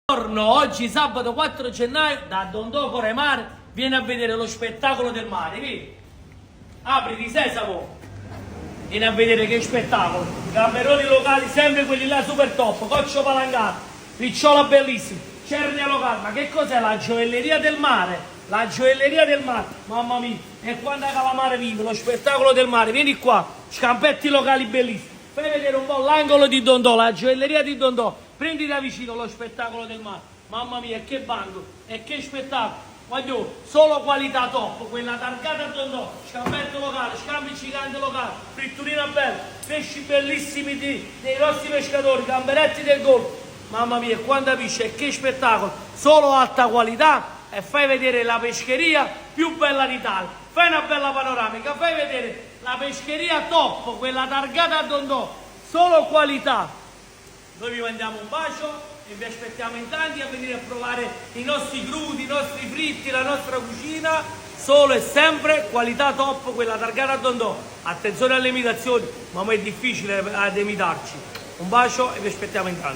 Oggi sabato 4 gennaio da Dondò Mare vieni a vedere lo spettacolo del mare, vedi? Apri di Sesamo, vieni a vedere che spettacolo, gamberoni locali sempre quelli là super top, coccio palangato, picciola bellissima, cernia locale. Ma che cos'è la gioielleria del mare? La gioielleria del mare, mamma mia, e quando Calamare vive lo spettacolo del mare, vieni qua, scampetti locali bellissimi, fai vedere un po' l'angolo di Dondò, la gioielleria di Dondò. Prendi da vicino lo spettacolo del mare, mamma mia, che banco, e che spettacolo, voglio solo qualità top, quella targata a Dondò, scampetto locale, scampi giganti locali, fritturina bella, pesci bellissimi dei nostri pescatori, gamberetti del golfo, mamma mia, quanta pesce, e che spettacolo, solo alta qualità, e fai vedere la pescheria più bella d'Italia, fai una bella panoramica, fai vedere la pescheria top, quella targata a Dondò, solo qualità. Noi vi mandiamo un bacio e vi aspettiamo in tanti a venire a provare i nostri crudi, i nostri fritti, la nostra cucina, solo e sempre qualità top, quella targata a Dondò. Attenzione alle imitazioni, ma è difficile ad imitarci. Un bacio e vi aspettiamo in tanti.